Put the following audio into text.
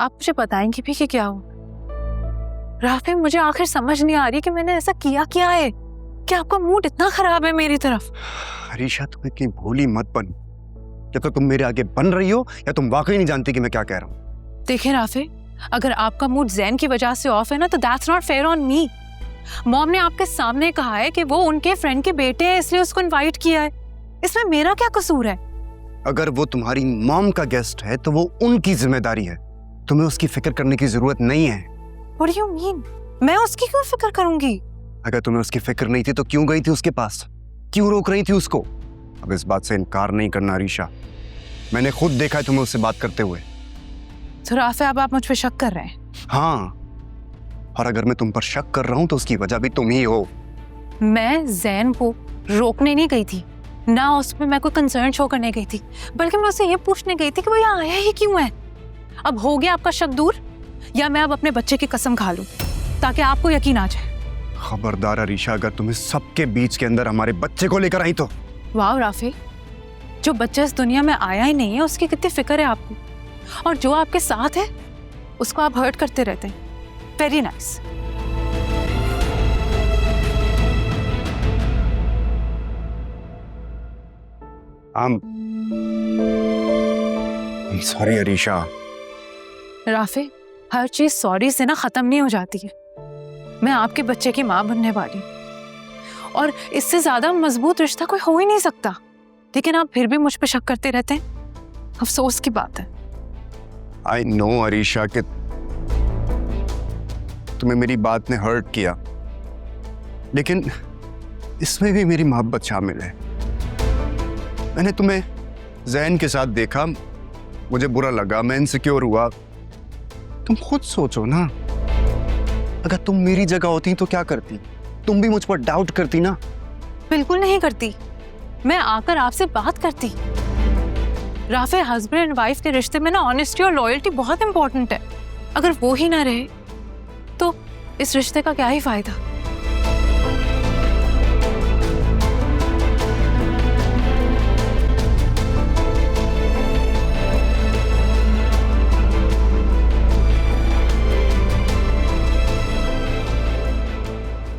आप मुझे बताएंगे भी कि क्या हो? राफे, मुझे आखिर समझ नहीं आ रही कि मैंने ऐसा किया क्या है कि आपका मूड इतना खराब है मेरी तरफ। अरीशा, तुम इतनी भोली मत बन। या तो तुम मेरे आगे बन रही हो या तुम वाकई नहीं जानती कि मैं क्या कह रहा हूँ। देखिए राफे, अगर आपका मूड जैन की वजह से ऑफ है ना, तो that's not fair on me. Mom ने आपके सामने कहा है कि वो उनके फ्रेंड के बेटे हैं, इसलिए उसको इनवाइट किया है। इसमें मेरा क्या कसूर है? अगर वो तुम्हारी मॉम का गेस्ट है तो वो उनकी जिम्मेदारी है, तुम्हें उसकी फिक्र करने की जरूरत नहीं है। What do you mean? मैं उसकी क्यों फिक्र करूंगी? अगर तुम्हें उसकी फिक्र नहीं थी तो क्यों गई थी उसके पास? क्यों रोक रही थी उसको? अब इस बात से इनकार नहीं करना अरीशा, मैंने खुद देखा है तुम्हें उससे बात करते हुए। तो राफे, अब आप मुझ पे शक कर रहे हैं? हाँ, और अगर मैं तुम पर शक कर रहा हूं तो उसकी वजह भी तुम ही हो। मैं जैन को रोकने नहीं गई थी, ना उसमें मैं कोई कंसर्न शो करने गई थी, बल्कि मैं उससे ये पूछने गई थी कि वो यहाँ आया ही क्यों है। अब हो गया आपका शक दूर, या मैं अब अपने बच्चे की कसम खा लूं ताकि आपको यकीन आ जाए? खबरदार अरीशा, अगर तुम्हें सबके बीच के अंदर हमारे बच्चे को लेकर आई तो। वाह राफे, जो बच्चा इस दुनिया में आया ही नहीं है उसकी कितनी फिक्र है आपको, और जो आपके साथ है उसको आप हर्ट करते रहते हैं। Very nice. I'm sorry Arisha. राफे, हर चीज सॉरी से ना खत्म नहीं हो जाती है। मैं आपके बच्चे की माँ बनने वाली हूँ, और इससे ज्यादा मजबूत रिश्ता कोई हो ही नहीं सकता, लेकिन आप फिर भी मुझ पे शक करते रहते हैं। अफसोस की बात है। I know अरीशा कि तुम्हें मेरी बात ने हर्ट किया, लेकिन इसमें भी मेरी मोहब्बत शामिल है। मैंने तुम्हें जैन के साथ देखा, मुझे बुरा लगा, मैं इनसिक्योर हुआ। तुम खुद सोचो ना, अगर तुम मेरी जगह होती तो क्या करती? तुम भी मुझ पर डाउट करती ना? बिल्कुल नहीं करती, मैं आकर आपसे बात करती। राफे, हस्बैंड एंड वाइफ के रिश्ते में ना ऑनेस्टी और लॉयल्टी बहुत इंपॉर्टेंट है। अगर वो ही ना रहे तो इस रिश्ते का क्या ही फायदा।